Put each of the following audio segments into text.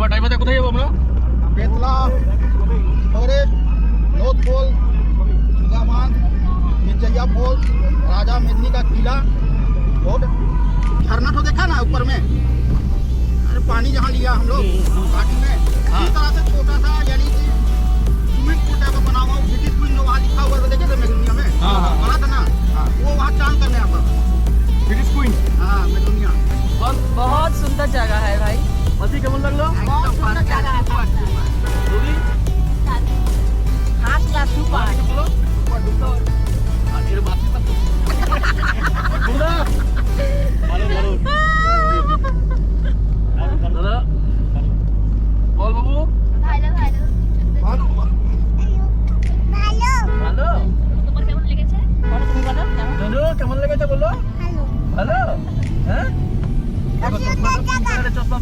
এবার ড্রাইভারটা কোথায় যাবো আমরা? बेतला फॉरेस्ट नॉर्थ पोल सुगामान मिर्जैया फॉल राजा मेदनी का किला और झरना तो देखा ना ऊपर में, अरे पानी जहाँ लिया हम लोग घाटी में इसी तरह से छोटा सा यानी कि स्विमिंग पूल टाइप का बना हुआ ब्रिटिश विंडो वहाँ लिखा हुआ था, देखे थे मेगुनिया में बड़ा था ना, वो वहाँ चांद करने आता ব্রিটিশ কুইন। हाँ मेगुनिया बहुत सुंदर जगह है भाई। মাসি কেমন লাগলো? बहुत सुंदर जगह है। রবি हाथ का सुपर আর এর বাচ্চা তোমরা ভালো ভালো দাদা বল বাবু ভালো ভালো भालो ভালো। তোমার কেমন লেগেছে? বলো তুমি বলো কেমন? দাদু কেমন লেগেছে বলো? ভালো ভালো। হ্যাঁ চশমা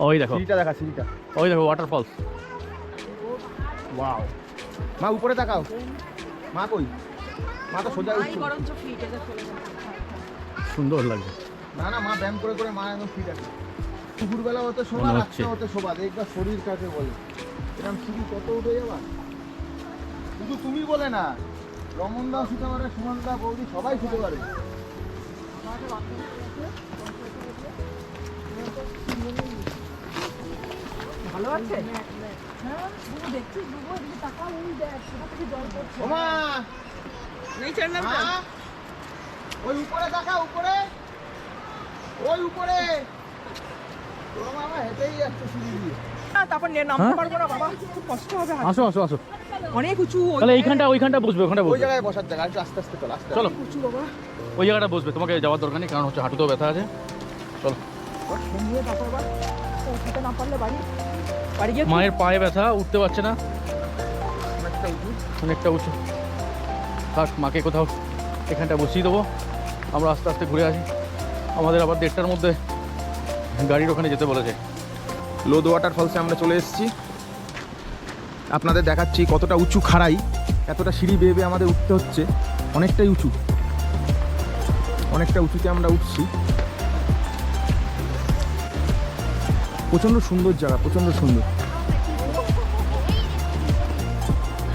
ওই দেখো সিঁড়িটা দেখা, সিঁড়িটা। ওই দেখো ওয়াটারফলস। ওয়াও, মা উপরে তাকাও। মা কই? মা তো সোজা উঠছে। বরঞ্চ ফিট এটা চলে যাবে। সুন্দর লাগছে। না না, মা ব্যায়াম করে করে মা একদম ফিট আছে। দুপুরবেলা হতে শোভা, মনে রাত্রে হচ্ছে। হতে শোভা। দেখবা শরীর কাকে বলে। এরকম সিঁড়ি কত উঠে যাবা। শুধু তুমি বলে না, রমন দাও শুতে পারে, সুমন দা, বৌদি সবাই শুতে পারে। ভালো আছে? হ্যাঁ, বুবু দেখছিস, বুবু এদিকে তাকাও, ওই দেখ, সেটা থেকে জল পড়ছে। ওমা, নেই চড়লাম তো? মা, ওই উপরে তাকা, উপরে, ওই উপরে। তোর মামা হেঁটেই যাচ্ছে সিঁড়ি দিয়ে। তারপর নামতে পারবো না বাবা, খুব কষ্ট হবে। আসো আসো আসো। অনেক উঁচু। তাহলে ওইখানটা বসবে, ওখানটা ওই বসবে। জায়গায় বসার জায়গা, একটু আস্তে আস্তে চল, আস্তে চলো উঁচু বাবা। ওই জায়গাটা বসবে, তোমাকে যাওয়ার দরকার নেই, কারণ হচ্ছে হাঁটুতেও ব্যথা আছে। চলো। ঘুমিয়ে তারপর আবার উঠতে না পারলে বাড়ি গিয়ে মায়ের পায়ে ব্যথা, উঠতে পারছে না, অনেকটা উঁচু। অনেকটা উঁচু। থাক, মাকে কোথাও এখানটা বসিয়ে দেবো, আমরা আস্তে আস্তে ঘুরে আসি। আমাদের আবার 1:30টার মধ্যে গাড়ির ওখানে যেতে বলেছে। লোদ ওয়াটারফলসে আমরা চলে এসেছি। আপনাদের দেখাচ্ছি কতটা উঁচু খাড়াই, এতটা সিঁড়ি বেয়ে বেয়ে আমাদের উঠতে হচ্ছে। অনেকটাই উঁচু, অনেকটা উঁচুতে আমরা উঠছি। প্রচণ্ড সুন্দর জায়গা, প্রচণ্ড সুন্দর।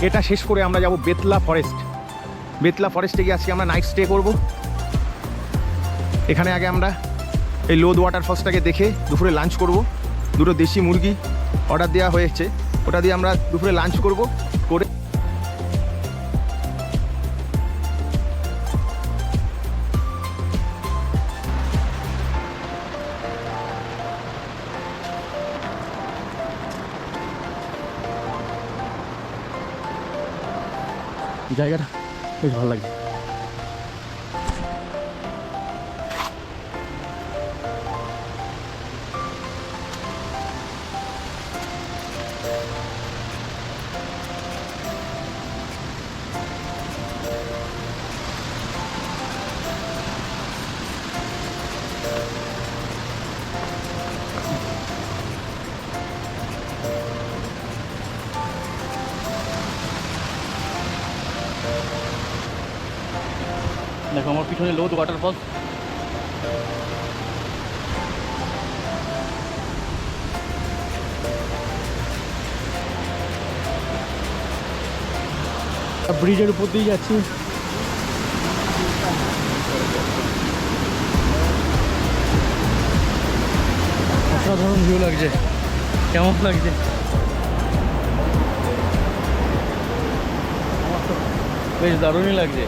এটা শেষ করে আমরা যাব বেতলা ফরেস্ট। বেতলা ফরেস্টে গিয়ে আজকে আমরা নাইট স্টে করব। এখানে আগে আমরা এই লোদ ওয়াটারফলসটাকে দেখে দুপুরে লাঞ্চ করব। দুটো দেশি মুরগি অর্ডার দেওয়া হয়েছে, ওটা দিয়ে আমরা দুপুরে লাঞ্চ করব। করে জায়গাটা বেশ ভালো লাগছে। দেখো আমার পিছনে লোদ ওয়াটারফল। ব্রিজের উপর দিয়ে যাচ্ছি। অসাধারণ ভিউ লাগছে। কেমন লাগছে? আমার তো বেশ দারুণই লাগছে।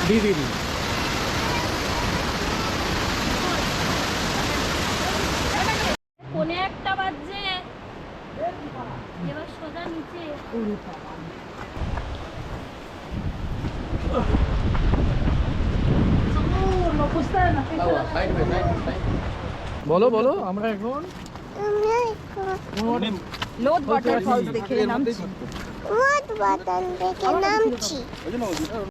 দিদি কোনে একটা বাজছে, এবার সোজা নিচে। বলো বলো, আমরা এখন লোদ ওয়াটারফলস দেখে নামছি। ওই জন্য